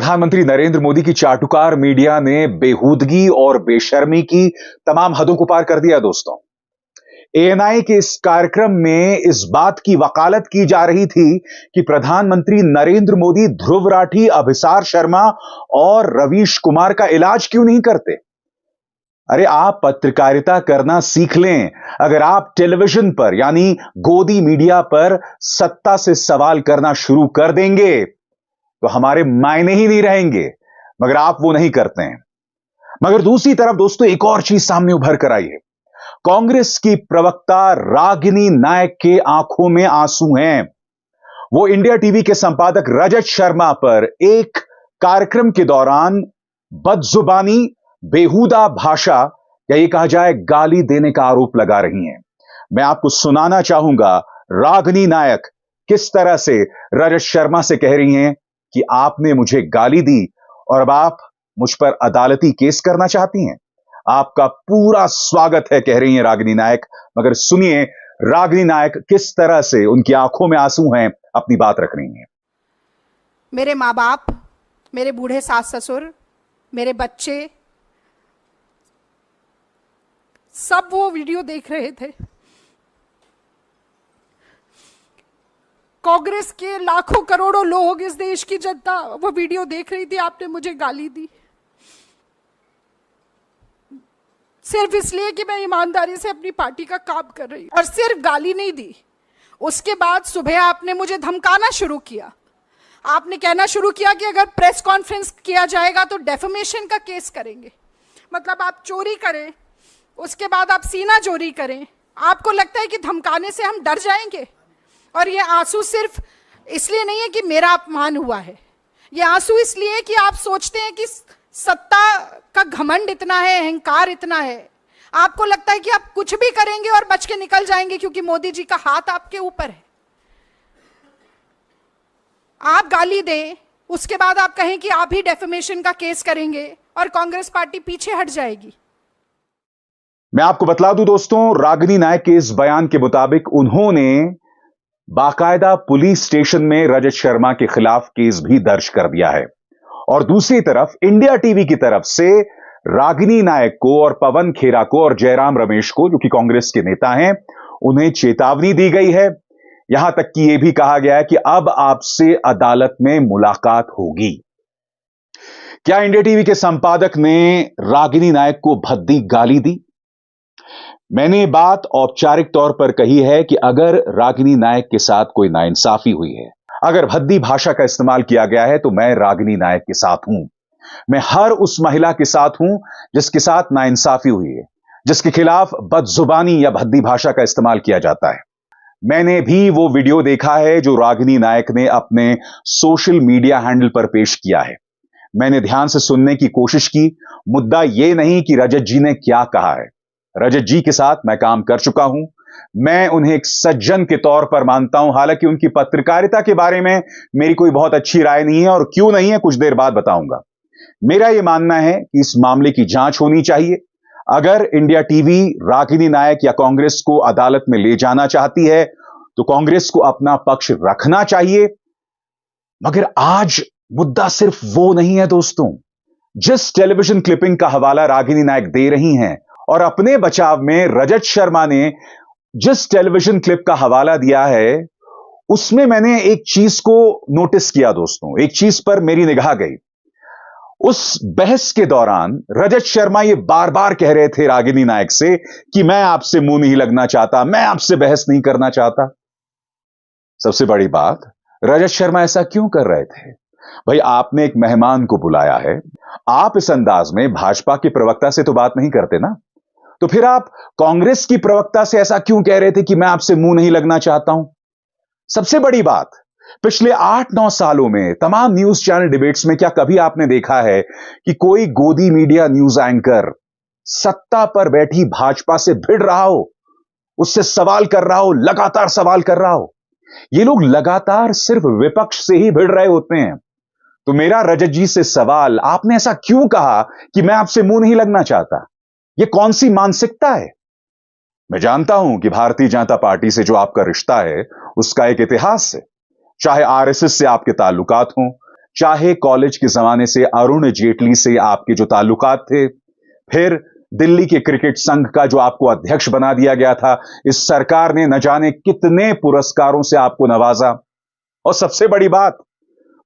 प्रधानमंत्री नरेंद्र मोदी की चाटुकार मीडिया ने बेहूदगी और बेशर्मी की तमाम हदों को पार कर दिया दोस्तों। एएनआई के इस कार्यक्रम में इस बात की वकालत की जा रही थी कि प्रधानमंत्री नरेंद्र मोदी ध्रुव राठी, अभिसार शर्मा और रवीश कुमार का इलाज क्यों नहीं करते। अरे आप पत्रकारिता करना सीख लें। अगर आप टेलीविजन पर यानी गोदी मीडिया पर सत्ता से सवाल करना शुरू कर देंगे तो हमारे मायने ही नहीं रहेंगे, मगर आप वो नहीं करते हैं। मगर दूसरी तरफ दोस्तों एक और चीज सामने उभर कर आई है। कांग्रेस की प्रवक्ता रागिनी नायक के आंखों में आंसू हैं। वो इंडिया टीवी के संपादक रजत शर्मा पर एक कार्यक्रम के दौरान बदजुबानी, बेहुदा भाषा या ये कहा जाए गाली देने का आरोप लगा रही हैं। मैं आपको सुनाना चाहूंगा रागिनी नायक किस तरह से रजत शर्मा से कह रही हैं कि आपने मुझे गाली दी और अब आप मुझ पर अदालती केस करना चाहती हैं। आपका पूरा स्वागत है, कह रही हैं रागिनी नायक। मगर सुनिए रागिनी नायक किस तरह से उनकी आंखों में आंसू हैं, अपनी बात रख रही हैं। मेरे माँ बाप, मेरे बूढ़े सास ससुर, मेरे बच्चे सब वो वीडियो देख रहे थे। कांग्रेस के लाखों करोड़ों लोग, इस देश की जनता वो वीडियो देख रही थी। आपने मुझे गाली दी सिर्फ इसलिए कि मैं ईमानदारी से अपनी पार्टी का काम कर रही हूं। और सिर्फ गाली नहीं दी, उसके बाद सुबह आपने मुझे धमकाना शुरू किया। आपने कहना शुरू किया कि अगर प्रेस कॉन्फ्रेंस किया जाएगा तो डेफेमेशन का केस करेंगे। मतलब आप चोरी करें, उसके बाद आप सीना चोरी करें। आपको लगता है कि धमकाने से हम डर जाएंगे? और ये आंसू सिर्फ इसलिए नहीं है कि मेरा अपमान हुआ है, ये आंसू इसलिए है कि आप सोचते हैं कि सत्ता का घमंड इतना है, अहंकार इतना है। आपको लगता है कि आप कुछ भी करेंगे और बच के निकल जाएंगे क्योंकि मोदी जी का हाथ आपके ऊपर है। आप गाली दें, उसके बाद आप कहें कि आप ही डेफेमेशन का केस करेंगे और कांग्रेस पार्टी पीछे हट जाएगी। मैं आपको बतला दूं दोस्तों, रागिनी नायक के इस बयान के मुताबिक उन्होंने बाकायदा पुलिस स्टेशन में रजत शर्मा के खिलाफ केस भी दर्ज कर दिया है। और दूसरी तरफ इंडिया टीवी की तरफ से रागिनी नायक को और पवन खेरा को और जयराम रमेश को, जो कि कांग्रेस के नेता हैं, उन्हें चेतावनी दी गई है। यहां तक कि यह भी कहा गया है कि अब आपसे अदालत में मुलाकात होगी। क्या इंडिया टीवी के संपादक ने रागिनी नायक को भद्दी गाली दी? मैंने बात औपचारिक तौर पर कही है कि अगर रागिनी नायक के साथ कोई नाइंसाफी हुई है, अगर भद्दी भाषा का इस्तेमाल किया गया है, तो मैं रागिनी नायक के साथ हूं। मैं हर उस महिला के साथ हूं जिसके साथ नाइंसाफी हुई है, जिसके खिलाफ बदजुबानी या भद्दी भाषा का इस्तेमाल किया जाता है। मैंने भी वो वीडियो देखा है जो रागिनी नायक ने अपने सोशल मीडिया हैंडल पर पेश किया है। मैंने ध्यान से सुनने की कोशिश की। मुद्दा यह नहीं कि रजत जी ने क्या कहा है। रजत जी के साथ मैं काम कर चुका हूं। मैं उन्हें एक सज्जन के तौर पर मानता हूं। हालांकि उनकी पत्रकारिता के बारे में मेरी कोई बहुत अच्छी राय नहीं है, और क्यों नहीं है कुछ देर बाद बताऊंगा। मेरा यह मानना है कि इस मामले की जांच होनी चाहिए। अगर इंडिया टीवी रागिनी नायक या कांग्रेस को अदालत में ले जाना चाहती है तो कांग्रेस को अपना पक्ष रखना चाहिए। मगर आज मुद्दा सिर्फ वो नहीं है दोस्तों। जिस टेलीविजन क्लिपिंग का हवाला रागिनी नायक दे रही हैं और अपने बचाव में रजत शर्मा ने जिस टेलीविजन क्लिप का हवाला दिया है, उसमें मैंने एक चीज को नोटिस किया दोस्तों। एक चीज पर मेरी निगाह गई। उस बहस के दौरान रजत शर्मा ये बार बार कह रहे थे रागिनी नायक से कि मैं आपसे मुंह नहीं लगना चाहता, मैं आपसे बहस नहीं करना चाहता। सबसे बड़ी बात, रजत शर्मा ऐसा क्यों कर रहे थे? भाई आपने एक मेहमान को बुलाया है, आप इस अंदाज में भाजपा के प्रवक्ता से तो बात नहीं करते ना। तो फिर आप कांग्रेस की प्रवक्ता से ऐसा क्यों कह रहे थे कि मैं आपसे मुंह नहीं लगना चाहता हूं? सबसे बड़ी बात, पिछले 8-9 सालों में तमाम न्यूज चैनल डिबेट्स में क्या कभी आपने देखा है कि कोई गोदी मीडिया न्यूज एंकर सत्ता पर बैठी भाजपा से भिड़ रहा हो, उससे सवाल कर रहा हो, लगातार सवाल कर रहा हो? ये लोग लगातार सिर्फ विपक्ष से ही भिड़ रहे होते हैं। तो मेरा रजत जी से सवाल, आपने ऐसा क्यों कहा कि मैं आपसे मुंह नहीं लगना चाहता? यह कौन सी मानसिकता है? मैं जानता हूं कि भारतीय जनता पार्टी से जो आपका रिश्ता है उसका एक इतिहास है। चाहे आरएसएस से आपके ताल्लुकात हों, चाहे कॉलेज के जमाने से अरुण जेटली से आपके जो ताल्लुकात थे, फिर दिल्ली के क्रिकेट संघ का जो आपको अध्यक्ष बना दिया गया था, इस सरकार ने न जाने कितने पुरस्कारों से आपको नवाजा, और सबसे बड़ी बात,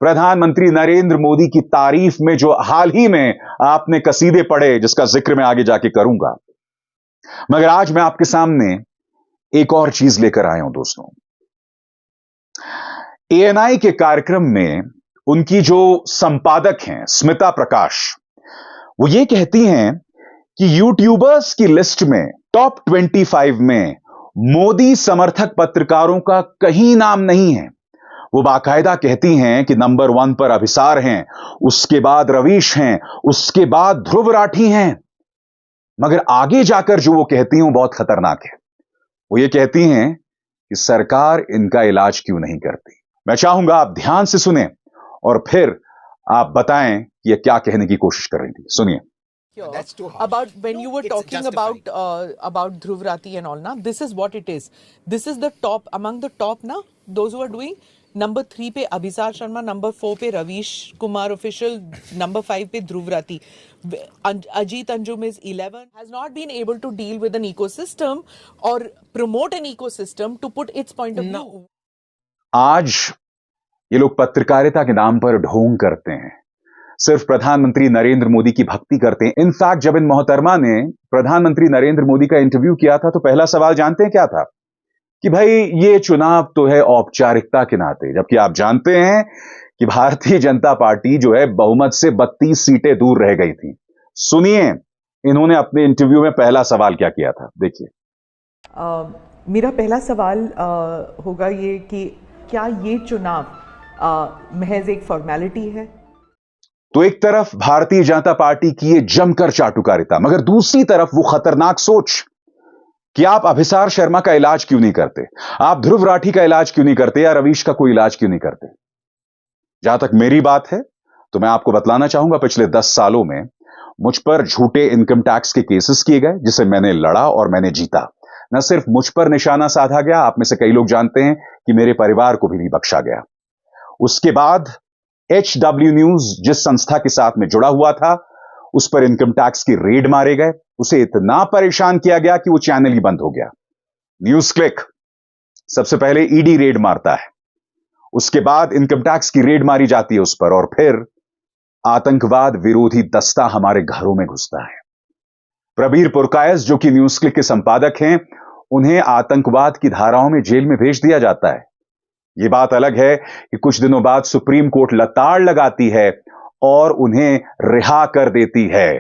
प्रधानमंत्री नरेंद्र मोदी की तारीफ में जो हाल ही में आपने कसीदे पढ़े, जिसका जिक्र मैं आगे जाके करूंगा। मगर आज मैं आपके सामने एक और चीज लेकर आया हूं दोस्तों। एएनआई के कार्यक्रम में उनकी जो संपादक हैं स्मिता प्रकाश, वो ये कहती हैं कि यूट्यूबर्स की लिस्ट में टॉप 25 में मोदी समर्थक पत्रकारों का कहीं नाम नहीं है। वो बाकायदा कहती हैं कि नंबर 1 पर अभिसार हैं, उसके बाद रवीश हैं, उसके बाद ध्रुव राठी हैं। मगर आगे जाकर जो वो कहती हैं वो बहुत खतरनाक है। वो ये कहती हैं कि सरकार इनका इलाज क्यों नहीं करती। मैं चाहूंगा आप ध्यान से सुने और फिर आप बताएं कि ये क्या कहने की कोशिश कर रही थी। सुनिए। That's too harsh. About when you were It's talking about Dhruv Rathi and all, na, this is what it is. This is the top among the top, na, those who are doing. Number 3 पे अभिसार Sharma, number 4 पे Ravish Kumar official, number 5 पे Dhruv Rathee. Ajit Anjum is 11. Has not been able to deal with an ecosystem or promote an ecosystem to put its point of view. आज ये लोग पत्रकारिता के नाम पर ढोंग करते हैं, सिर्फ प्रधानमंत्री नरेंद्र मोदी की भक्ति करते हैं। इनफैक्ट जब इन मोहतरमा ने प्रधानमंत्री नरेंद्र मोदी का इंटरव्यू किया था तो पहला सवाल जानते हैं क्या था? कि भाई ये चुनाव तो है औपचारिकता के नाते, जबकि आप जानते हैं कि भारतीय जनता पार्टी जो है बहुमत से 32 सीटें दूर रह गई थी। सुनिए इन्होंने अपने इंटरव्यू में पहला सवाल क्या किया था, देखिए। मेरा पहला सवाल होगा ये कि क्या ये चुनाव महज एक फॉर्मेलिटी है? तो एक तरफ भारतीय जनता पार्टी की ये जमकर चाटुकारिता, मगर दूसरी तरफ वो खतरनाक सोच कि आप अभिसार शर्मा का इलाज क्यों नहीं करते, आप ध्रुव राठी का इलाज क्यों नहीं करते, या रवीश का कोई इलाज क्यों नहीं करते। जहां तक मेरी बात है तो मैं आपको बतलाना चाहूंगा, पिछले 10 सालों में मुझ पर झूठे इनकम टैक्स के केसेस किए गए, जिसे मैंने लड़ा और मैंने जीता। न सिर्फ मुझ पर निशाना साधा गया, आप में से कई लोग जानते हैं कि मेरे परिवार को भी नहीं बख्शा गया। उसके बाद HW न्यूज जिस संस्था के साथ में जुड़ा हुआ था, उस पर इनकम टैक्स की रेड मारे गए, उसे इतना परेशान किया गया कि वो चैनल ही बंद हो गया। न्यूज क्लिक सबसे पहले ईडी रेड मारता है, उसके बाद इनकम टैक्स की रेड मारी जाती है उस पर, और फिर आतंकवाद विरोधी दस्ता हमारे घरों में घुसता है। प्रबीर पुरकायस जो कि न्यूज क्लिक के संपादक हैं, उन्हें आतंकवाद की धाराओं में जेल में भेज दिया जाता है। यह बात अलग है कि कुछ दिनों बाद सुप्रीम कोर्ट लताड़ लगाती है और उन्हें रिहा कर देती है।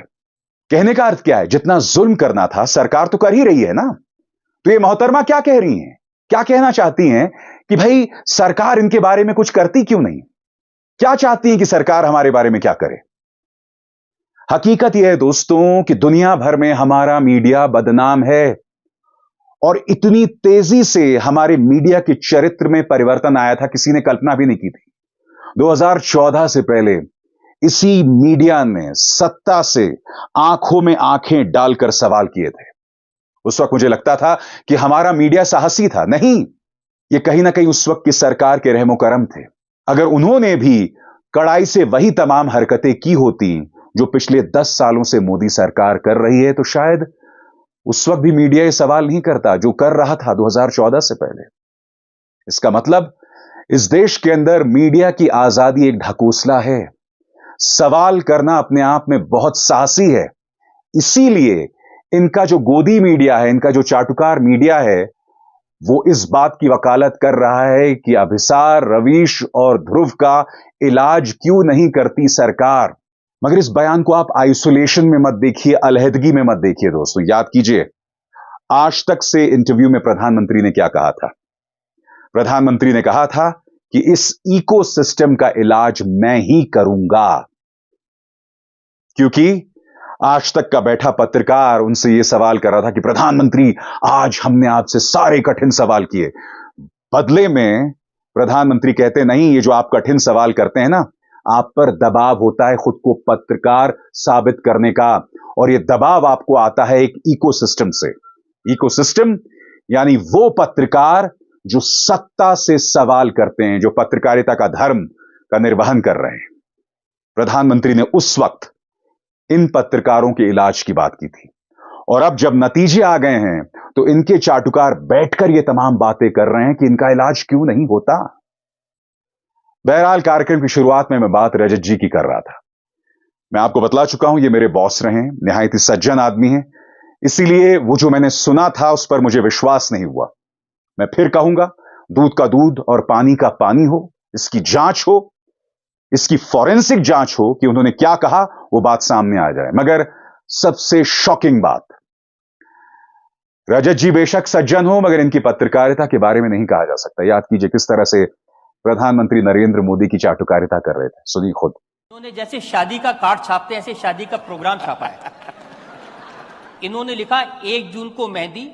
कहने का अर्थ क्या है, जितना जुल्म करना था सरकार तो कर ही रही है ना। तो ये मोहतरमा क्या कह रही हैं, क्या कहना चाहती हैं कि भाई सरकार इनके बारे में कुछ करती क्यों नहीं, क्या चाहती हैं कि सरकार हमारे बारे में क्या करे। हकीकत यह है दोस्तों कि दुनिया भर में हमारा मीडिया बदनाम है, और इतनी तेजी से हमारे मीडिया के चरित्र में परिवर्तन आया था, किसी ने कल्पना भी नहीं की थी। 2014 से पहले इसी मीडिया ने सत्ता से आंखों में आंखें डालकर सवाल किए थे। उस वक्त मुझे लगता था कि हमारा मीडिया साहसी था, नहीं, ये कहीं ना कहीं उस वक्त की सरकार के रहमो करम थे। अगर उन्होंने भी कड़ाई से वही तमाम हरकतें की होती जो पिछले 10 सालों से मोदी सरकार कर रही है, तो शायद उस वक्त भी मीडिया ये सवाल नहीं करता जो कर रहा था 2014 से पहले। इसका मतलब इस देश के अंदर मीडिया की आजादी एक ढकोसला है, सवाल करना अपने आप में बहुत साहसी है। इसीलिए इनका जो गोदी मीडिया है, इनका जो चाटुकार मीडिया है, वो इस बात की वकालत कर रहा है कि अभिसार, रवीश और ध्रुव का इलाज क्यों नहीं करती सरकार। मगर इस बयान को आप आइसोलेशन में मत देखिए, अलहदगी में मत देखिए दोस्तों। याद कीजिए आज तक से इंटरव्यू में प्रधानमंत्री ने क्या कहा था। प्रधानमंत्री ने कहा था कि इस इकोसिस्टम का इलाज मैं ही करूंगा, क्योंकि आज तक का बैठा पत्रकार उनसे यह सवाल कर रहा था कि प्रधानमंत्री आज हमने आपसे सारे कठिन सवाल किए। बदले में प्रधानमंत्री कहते नहीं, ये जो आप कठिन सवाल करते हैं ना, आप पर दबाव होता है खुद को पत्रकार साबित करने का, और यह दबाव आपको आता है एक इकोसिस्टम से। इकोसिस्टम यानी वो पत्रकार जो सत्ता से सवाल करते हैं, जो पत्रकारिता का धर्म का निर्वहन कर रहे हैं। प्रधानमंत्री ने उस वक्त इन पत्रकारों के इलाज की बात की थी। और अब जब नतीजे आ गए हैं तो इनके चाटुकार बैठकर ये तमाम बातें कर रहे हैं कि इनका इलाज क्यों नहीं होता। बहरहाल कार्यक्रम की शुरुआत में मैं बात रजत जी की कर रहा था। मैं आपको बतला चुका हूं, ये मेरे बॉस रहे, निहायत ही सज्जन आदमी हैं, इसीलिए वो जो मैंने सुना था उस पर मुझे विश्वास नहीं हुआ। मैं फिर कहूंगा, दूध का दूध और पानी का पानी हो, इसकी जांच हो, इसकी फॉरेंसिक जांच हो कि उन्होंने क्या कहा, वो बात सामने आ जाए। मगर सबसे शॉकिंग बात, रजत जी बेशक सज्जन हो मगर इनकी पत्रकारिता के बारे में नहीं कहा जा सकता। याद कीजिए किस तरह से प्रधानमंत्री नरेंद्र मोदी की चाटुकारिता कर रहे थे, सुनिए खुद। इन्होंने जैसे शादी का कार्ड छापते हैं ऐसे शादी का प्रोग्राम छापा है। इन्होंने लिखा 1 जून को मेहंदी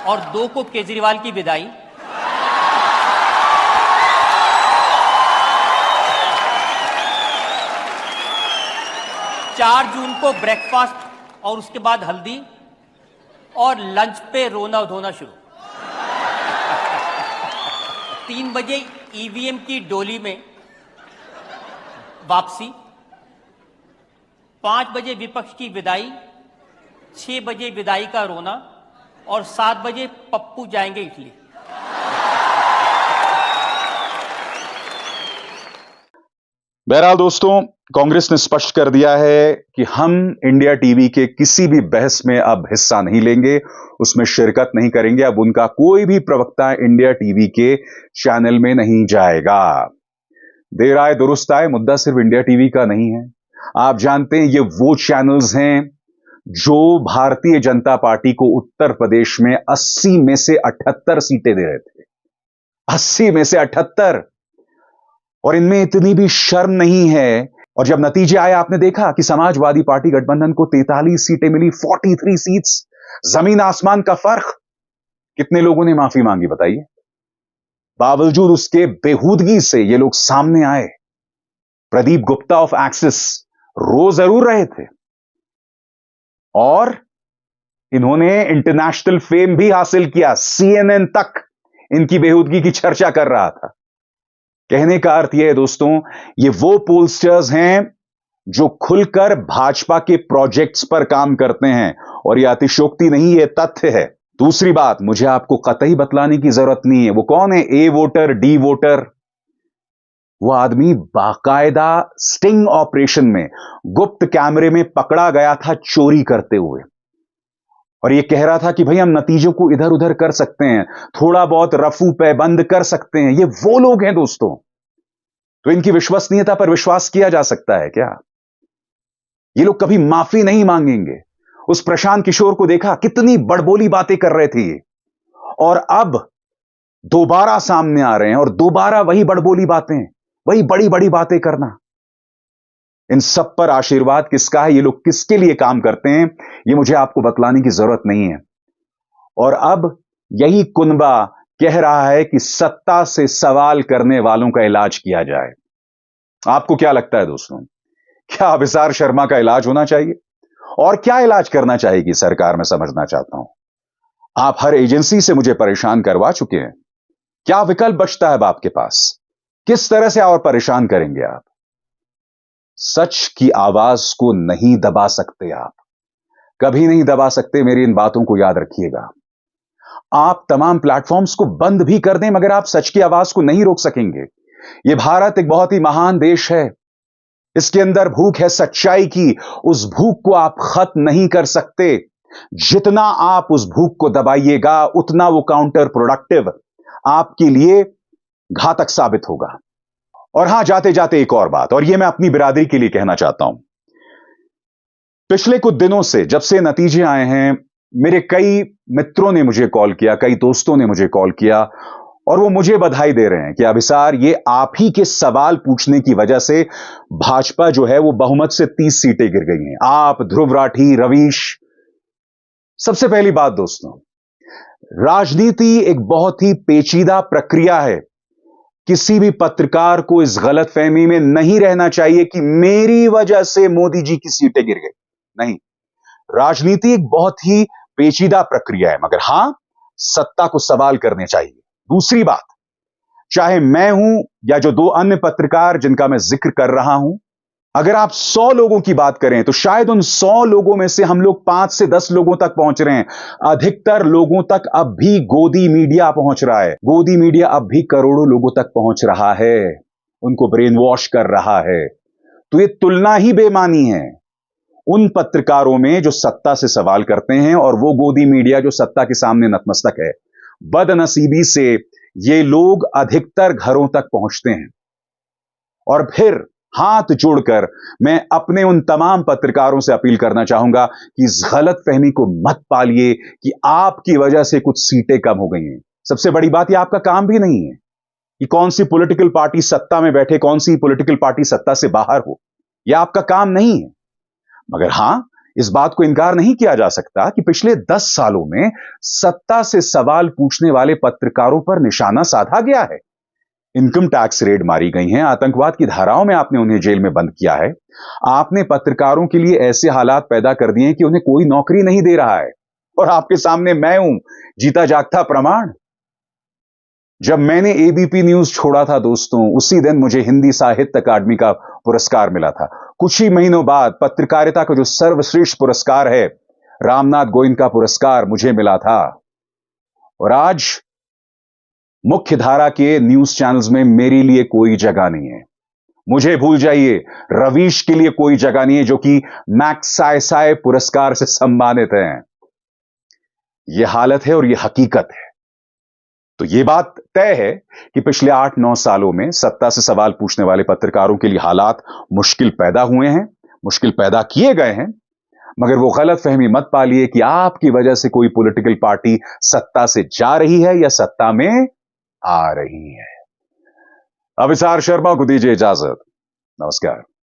और 2 को केजरीवाल की विदाई, 4 जून को ब्रेकफास्ट और उसके बाद हल्दी और लंच पे रोना धोना शुरू। 3 बजे ईवीएम की डोली में वापसी, 5 बजे विपक्ष की विदाई, 6 बजे विदाई का रोना और 7 बजे पप्पू जाएंगे इटली। बहरहाल दोस्तों, कांग्रेस ने स्पष्ट कर दिया है कि हम इंडिया टीवी के किसी भी बहस में अब हिस्सा नहीं लेंगे, उसमें शिरकत नहीं करेंगे। अब उनका कोई भी प्रवक्ता इंडिया टीवी के चैनल में नहीं जाएगा। देर आए दुरुस्त आए, मुद्दा सिर्फ इंडिया टीवी का नहीं है। आप जानते हैं ये वो चैनल्स हैं जो भारतीय जनता पार्टी को उत्तर प्रदेश में 80 में से 78 सीटें दे रहे थे। 80 में से 78, और इनमें इतनी भी शर्म नहीं है। और जब नतीजे आए, आपने देखा कि समाजवादी पार्टी गठबंधन को 43 सीटें मिली, 43 सीट्स, जमीन आसमान का फर्क। कितने लोगों ने माफी मांगी बताइए? बावजूद उसके बेहूदगी से ये लोग सामने आए। प्रदीप गुप्ता ऑफ एक्सिस रो जरूर रहे थे और इन्होंने इंटरनेशनल फेम भी हासिल किया। CNN तक इनकी बेहूदगी की चर्चा कर रहा था। कहने का अर्थ यह है दोस्तों, ये वो पोलस्टर्स हैं जो खुलकर भाजपा के प्रोजेक्ट्स पर काम करते हैं, और यह अतिशयोक्ति नहीं, यह तथ्य है। दूसरी बात, मुझे आपको कतई बतलाने की जरूरत नहीं है वो कौन है ए वोटर डी वोटर। वो आदमी बाकायदा स्टिंग ऑपरेशन में गुप्त कैमरे में पकड़ा गया था चोरी करते हुए, और ये कह रहा था कि भाई हम नतीजों को इधर उधर कर सकते हैं, थोड़ा बहुत रफू पैबंद कर सकते हैं। ये वो लोग हैं दोस्तों। तो इनकी विश्वसनीयता पर विश्वास किया जा सकता है क्या? ये लोग कभी माफी नहीं मांगेंगे। उस प्रशांत किशोर को देखा, कितनी बड़बोली बातें कर रहे थे, और अब दोबारा सामने आ रहे हैं और दोबारा वही बड़बोली बातें, वही बड़ी बड़ी बातें करना। इन सब पर आशीर्वाद किसका है? ये लोग किसके लिए काम करते हैं, ये मुझे आपको बतलाने की जरूरत नहीं है। और अब यही कुनबा कह रहा है कि सत्ता से सवाल करने वालों का इलाज किया जाए। आपको क्या लगता है दोस्तों, क्या अभिसार शर्मा का इलाज होना चाहिए? और क्या इलाज करना चाहेगी सरकार, मैं समझना चाहता हूं। आप हर एजेंसी से मुझे परेशान करवा चुके हैं। क्या विकल्प बचता है अब आपके पास? किस तरह से और परेशान करेंगे आप? सच की आवाज को नहीं दबा सकते आप, कभी नहीं दबा सकते। मेरी इन बातों को याद रखिएगा। आप तमाम प्लेटफॉर्म्स को बंद भी कर दें मगर आप सच की आवाज को नहीं रोक सकेंगे। यह भारत एक बहुत ही महान देश है, इसके अंदर भूख है सच्चाई की। उस भूख को आप खत्म नहीं कर सकते। जितना आप उस भूख को दबाइएगा उतना वो काउंटर प्रोडक्टिव, आपके लिए घातक साबित होगा। और हां, जाते जाते एक और बात, और यह मैं अपनी बिरादरी के लिए कहना चाहता हूं। पिछले कुछ दिनों से जब से नतीजे आए हैं, मेरे कई मित्रों ने मुझे कॉल किया, कई दोस्तों ने मुझे कॉल किया, और वो मुझे बधाई दे रहे हैं कि अभिसार, ये आप ही के सवाल पूछने की वजह से भाजपा जो है वो बहुमत से 30 सीटें गिर गई हैं। आप, ध्रुव राठी, रवीश। सबसे पहली बात दोस्तों, राजनीति एक बहुत ही पेचीदा प्रक्रिया है। किसी भी पत्रकार को इस गलतफहमी में नहीं रहना चाहिए कि मेरी वजह से मोदी जी की सीटें गिर गई। नहीं, राजनीति एक बहुत ही पेचीदा प्रक्रिया है, मगर हां, सत्ता को सवाल करने चाहिए। दूसरी बात, चाहे मैं हूं या जो दो अन्य पत्रकार जिनका मैं जिक्र कर रहा हूं, अगर आप 100 लोगों की बात करें तो शायद उन 100 लोगों में से हम लोग 5 से 10 लोगों तक पहुंच रहे हैं। अधिकतर लोगों तक अब भी गोदी मीडिया पहुंच रहा है। गोदी मीडिया अब भी करोड़ों लोगों तक पहुंच रहा है, उनको ब्रेन वॉश कर रहा है। तो ये तुलना ही बेमानी है उन पत्रकारों में जो सत्ता से सवाल करते हैं और वो गोदी मीडिया जो सत्ता के सामने नतमस्तक है। बदनसीबी से ये लोग अधिकतर घरों तक पहुंचते हैं। और फिर हाथ जोड़कर मैं अपने उन तमाम पत्रकारों से अपील करना चाहूंगा कि इस गलतफहमी को मत पालिए कि आपकी वजह से कुछ सीटें कम हो गई हैं। सबसे बड़ी बात यह आपका काम भी नहीं है कि कौन सी पॉलिटिकल पार्टी सत्ता में बैठे, कौन सी पॉलिटिकल पार्टी सत्ता से बाहर हो, यह आपका काम नहीं है। मगर हां, इस बात को इनकार नहीं किया जा सकता कि पिछले 10 सालों में सत्ता से सवाल पूछने वाले पत्रकारों पर निशाना साधा गया है। इनकम टैक्स रेड मारी गई हैं, आतंकवाद की धाराओं में आपने उन्हें जेल में बंद किया है। आपने पत्रकारों के लिए ऐसे हालात पैदा कर दिए हैं कि उन्हें कोई नौकरी नहीं दे रहा है। और आपके सामने मैं हूं, जीता जागता प्रमाण। जब मैंने एबीपी न्यूज छोड़ा था दोस्तों, उसी दिन मुझे हिंदी साहित्य अकादमी का पुरस्कार मिला था। कुछ ही महीनों बाद पत्रकारिता का जो सर्वश्रेष्ठ पुरस्कार है, रामनाथ गोविंद का पुरस्कार मुझे मिला था। और आज मुख्य धारा के न्यूज चैनल्स में मेरे लिए कोई जगह नहीं है। मुझे भूल जाइए, रवीश के लिए कोई जगह नहीं है जो कि मैग्सेसे पुरस्कार से सम्मानित हैं। यह हालत है और यह हकीकत है। तो यह बात तय है कि पिछले 8-9 सालों में सत्ता से सवाल पूछने वाले पत्रकारों के लिए हालात मुश्किल पैदा हुए हैं, मुश्किल पैदा किए गए हैं। मगर वो गलतफहमी मत पालिए कि आपकी वजह से कोई पॉलिटिकल पार्टी सत्ता से जा रही है या सत्ता में आ रही है। अभिसार शर्मा को दीजिए इजाजत। नमस्कार।